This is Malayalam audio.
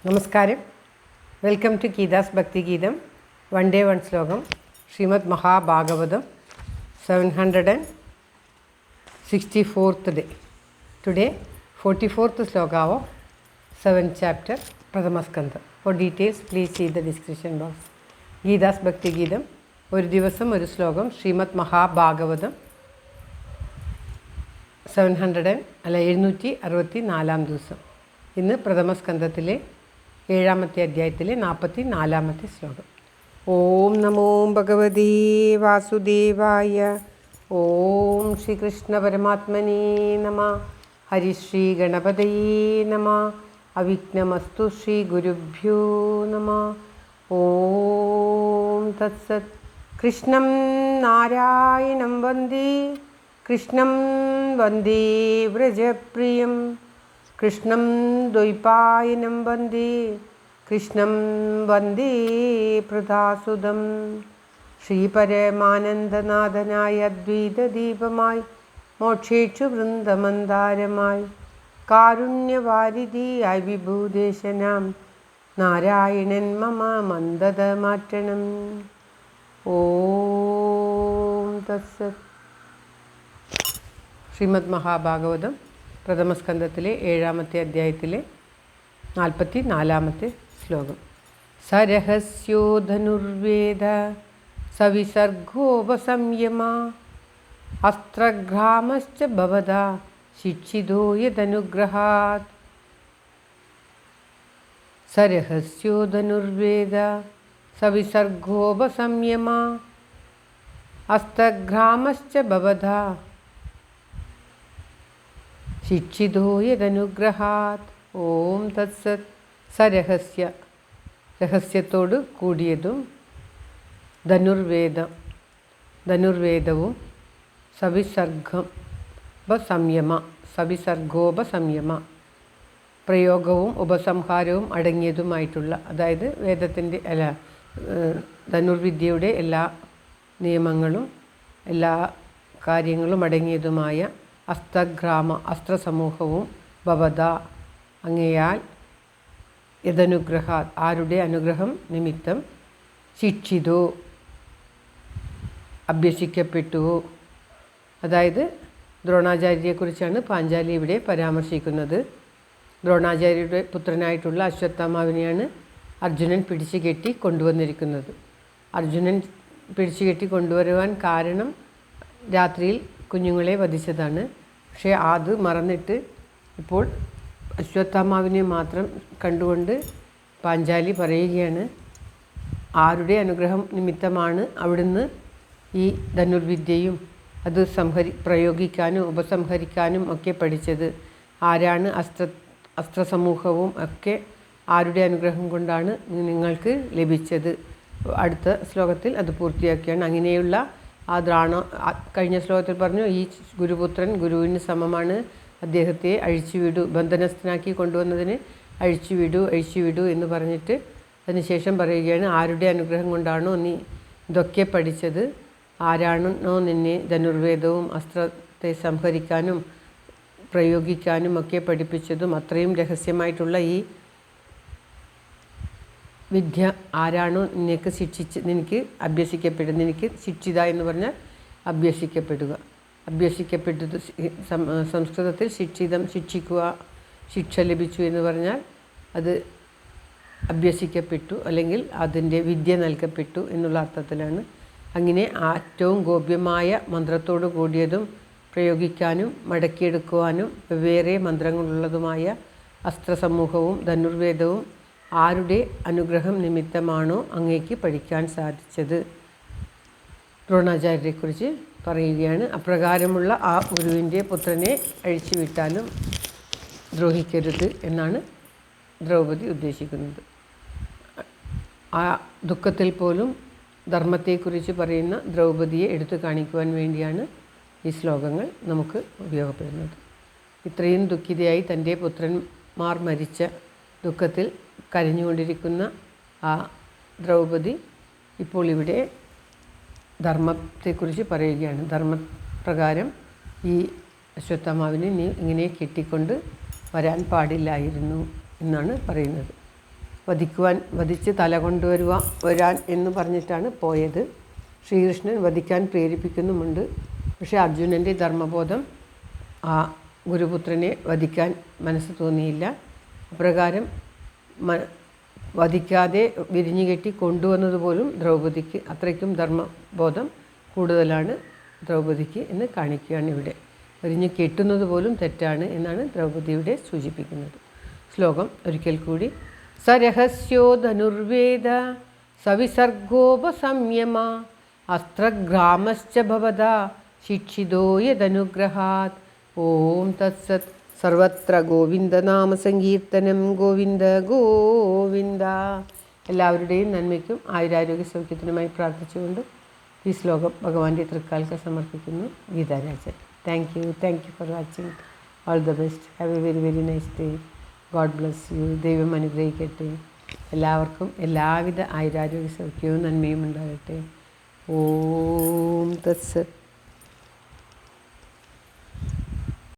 നമസ്കാരം. വെൽക്കം ടു ഗീതാസ് ഭക്തി ഗീതം. വൺ ഡേ വൺ ശ്ലോകം. Shrimad Mahabhagavatam 764th day. Today 44th sloka of 7th chapter പ്രഥമസ്കന്ധം. For details please see the description box. Geetha's ഭക്തി ഗീതം, ഒരു ദിവസം ഒരു ശ്ലോകം. ശ്രീമദ് മഹാഭാഗവതം 764 ദിവസം. ഇന്ന് പ്രഥമസ്കന്ധത്തിലെ 7ാമത്തെ അധ്യായത്തിലെ 44ാമത്തെ ശ്ലോകം. ഓം നമോ ഭഗവതേ വാസുദേവായ. ഓം ശ്രീകൃഷ്ണ പരമാത്മനേ നമ. ഹരിശ്രീ ഗണപതയേ നമ. അവിഘ്നമസ്തു ശ്രീ ഗുരുഭ്യോ നമ. ഓം തത്സത്. കൃഷ്ണം നാരായണം വന്ദേ, കൃഷ്ണം വന്ദേ വ്രജപ്രിയം, കൃഷ്ണം ദ്വൈപായനം വന്ദേ, കൃഷ്ണം വന്ദേ പ്രദാസുതം. ശ്രീപരമാനന്ദനാഥനായ അദ്വൈതദീപമായി, മോക്ഷേക്ഷു വൃന്ദമന്ദാരമായി, കാരുണ്യവാരിധിയായി വിഭൂദേശനാം നാരായണൻ മമ മന്ദത മാറ്റണം. ഓം തത്സത്. ശ്രീമദ് മഹാഭാഗവതം പ്രഥമസ്കന്ധത്തിലെ 7ാമത്തെ അധ്യായത്തിലെ 44ാമത്തെ ശ്ലോകം. സരഹസ്യോ ധനുർവേദ സവിസർഗോപസംയമ, അസ്ത്രഘ്രാമശ്ച ഭവതാ ശിക്ഷിതോ യദനുഗ്രഹാത്. സരഹസ്യോ ധനുർവേദ സവിസർഗോപസംയമ, അസ്ത്രഘ്രാമശ്ച ഭവതാ ശിക്ഷിതോ യദനുഗ്രഹാത്. ഓം തത്സത്. സരഹസ്യ, രഹസ്യത്തോട് കൂടിയതും, ധനുർവേദം, ധനുർവേദവും, സവിസർഗോപസംയമ, സവിസർഗോപസംയമ, പ്രയോഗവും ഉപസംഹാരവും അടങ്ങിയതുമായിട്ടുള്ള, അതായത് വേദത്തിൻ്റെ ധനുർവിദ്യയുടെ എല്ലാ നിയമങ്ങളും എല്ലാ കാര്യങ്ങളും അടങ്ങിയതുമായ അസ്ത്രഗ്രാമ, അസ്ത്രസമൂഹവും, ഭവത അങ്ങയാൽ, യദനുഗ്രഹ ആരുടെ അനുഗ്രഹം നിമിത്തം, ശിക്ഷിതോ അഭ്യസിക്കപ്പെട്ടുവോ, അതായത് ദ്രോണാചാര്യയെക്കുറിച്ചാണ് പാഞ്ചാലി ഇവിടെ പരാമർശിക്കുന്നത്. ദ്രോണാചാര്യയുടെ പുത്രനായിട്ടുള്ള അശ്വത്ഥാമാവിനെയാണ് അർജുനൻ പിടിച്ചു കെട്ടി കൊണ്ടുവന്നിരിക്കുന്നത്. അർജുനൻ പിടിച്ചു കെട്ടി കൊണ്ടുവരുവാൻ കാരണം രാത്രിയിൽ കുഞ്ഞുങ്ങളെ വധിച്ചതാണ്. പക്ഷേ അത് മറന്നിട്ട് ഇപ്പോൾ അശ്വത്ഥാമാവിനെ മാത്രം കണ്ടുകൊണ്ട് പാഞ്ചാലി പറയുകയാണ്, ആരുടെ അനുഗ്രഹം നിമിത്തമാണ് അവിടുന്ന് ഈ ധനുർവിദ്യയും അത് പ്രയോഗിക്കാനും ഉപസംഹരിക്കാനും ഒക്കെ പഠിച്ചത്, ആരാണ് അസ്ത്രസമൂഹവും ഒക്കെ ആരുടെ അനുഗ്രഹം കൊണ്ടാണ് നിങ്ങൾക്ക് ലഭിച്ചത്. അടുത്ത ശ്ലോകത്തിൽ അത് പൂർത്തിയാക്കുകയാണ്. അങ്ങനെയുള്ള ആ കഴിഞ്ഞ ശ്ലോകത്തിൽ പറഞ്ഞു, ഈ ഗുരുപുത്രൻ ഗുരുവിന് സമമാണ്, അദ്ദേഹത്തെ അഴിച്ചുവിടൂ, ബന്ധനസ്ഥനാക്കി കൊണ്ടുവന്നതിന് അഴിച്ചുവിടൂ എന്ന് പറഞ്ഞിട്ട് അതിനുശേഷം പറയുകയാണ്, ആരുടെ അനുഗ്രഹം കൊണ്ടാണോ നീ ഇതൊക്കെ പഠിച്ചത്, ആരാണോ നിന്നെ ധനുർവേദവും അസ്ത്രത്തെ സംഹരിക്കാനും പ്രയോഗിക്കാനും ഒക്കെ പഠിപ്പിച്ചതും, അത്രയും രഹസ്യമായിട്ടുള്ള ഈ വിദ്യ ആരാണോ നിനക്ക് നിനക്ക് അഭ്യസിക്കപ്പെടുക, നിനക്ക് ശിക്ഷിത എന്ന് പറഞ്ഞാൽ അഭ്യസിക്കപ്പെടുക, അഭ്യസിക്കപ്പെട്ടത് സംസ്കൃതത്തിൽ ശിക്ഷിതം, ശിക്ഷിക്കുക, ശിക്ഷ ലഭിച്ചു എന്ന് പറഞ്ഞാൽ അത് അഭ്യസിക്കപ്പെട്ടു അല്ലെങ്കിൽ അതിൻ്റെ വിദ്യ നൽകപ്പെട്ടു എന്നുള്ള അർത്ഥത്തിലാണ്. അങ്ങനെ ഏറ്റവും ഗോപ്യമായ മന്ത്രത്തോടു കൂടിയതും പ്രയോഗിക്കാനും മടക്കിയെടുക്കുവാനും വെവ്വേറെ മന്ത്രങ്ങളുള്ളതുമായ അസ്ത്രസമൂഹവും ധനുർവേദവും ആരുടെ അനുഗ്രഹം നിമിത്തമാണോ അങ്ങേക്ക് പഠിക്കാൻ സാധിച്ചത്. ദ്രോണാചാര്യരെക്കുറിച്ച് പറയുകയാണ്. അപ്രകാരമുള്ള ആ ഗുരുവിൻ്റെ പുത്രനെ അഴിച്ചുവിട്ടാലും ദ്രോഹിക്കരുത് എന്നാണ് ദ്രൗപദി ഉദ്ദേശിക്കുന്നത്. ആ ദുഃഖത്തിൽ പോലും ധർമ്മത്തെക്കുറിച്ച് പറയുന്ന ദ്രൗപദിയെ എടുത്തു കാണിക്കുവാൻ വേണ്ടിയാണ് ഈ ശ്ലോകങ്ങൾ നമുക്ക് ഉപയോഗപ്പെടുന്നത്. ഇത്രയും ദുഃഖിതയായി തൻ്റെ പുത്രന്മാർ മരിച്ച ദുഃഖത്തിൽ കരഞ്ഞുകൊണ്ടിരിക്കുന്ന ആ ദ്രൗപദി ഇപ്പോൾ ഇവിടെ ധർമ്മത്തെക്കുറിച്ച് പറയുകയാണ്. ധർമ്മപ്രകാരം ഈ അശ്വത്ഥാമാവിനെ നീ ഇങ്ങനെ കെട്ടിക്കൊണ്ട് വരാൻ പാടില്ലായിരുന്നു എന്നാണ് പറയുന്നത്. വധിച്ച് തല വരാൻ എന്ന് പറഞ്ഞിട്ടാണ് പോയത്. ശ്രീകൃഷ്ണൻ വധിക്കാൻ പ്രേരിപ്പിക്കുന്നുമുണ്ട്. പക്ഷേ അർജുനൻ്റെ ധർമ്മബോധം ആ ഗുരുപുത്രനെ വധിക്കാൻ മനസ്സ് തോന്നിയില്ല. അപ്രകാരം വധിക്കാതെ വിരിഞ്ഞുകെട്ടി കൊണ്ടുവന്നതുപോലും ദ്രൗപദിക്ക് അത്രയ്ക്കും ധർമ്മബോധം കൂടുതലാണ് ദ്രൗപദിക്ക് എന്ന് കാണിക്കുകയാണ് ഇവിടെ. വിരിഞ്ഞു കെട്ടുന്നത് പോലും തെറ്റാണ് എന്നാണ് ദ്രൗപദിയുടെ സൂചിപ്പിക്കുന്നത്. ശ്ലോകം ഒരിക്കൽ കൂടി. സരഹസ്യോ ധനുർവേദ സവിസർഗോപസംയമ അസ്ത്രഗ്രാമശ്ച ഭവതാ ശിക്ഷിതോ യദനുഗ്രഹാത്. ഓം തത്സത്. സർവത്ര ഗോവിന്ദനാമസങ്കീർത്തനം. ഗോവിന്ദ ഗോവിന്ദ. എല്ലാവരുടെയും നന്മയ്ക്കും ആയുരാരോഗ്യ സൗഖ്യത്തിനുമായി പ്രാർത്ഥിച്ചുകൊണ്ട് ഈ ശ്ലോകം ഭഗവാന്റെ തൃക്കാൽക്ക് സമർപ്പിക്കുന്നു. Geetha Rajan. Thank you for watching. All the best. Have A very very nice day. God bless you. ദൈവം അനുഗ്രഹിക്കട്ടെ. എല്ലാവർക്കും എല്ലാവിധ ആയുരാരോഗ്യ സൗഖ്യവും നന്മയും ഉണ്ടാകട്ടെ. ഓം തത്സത്.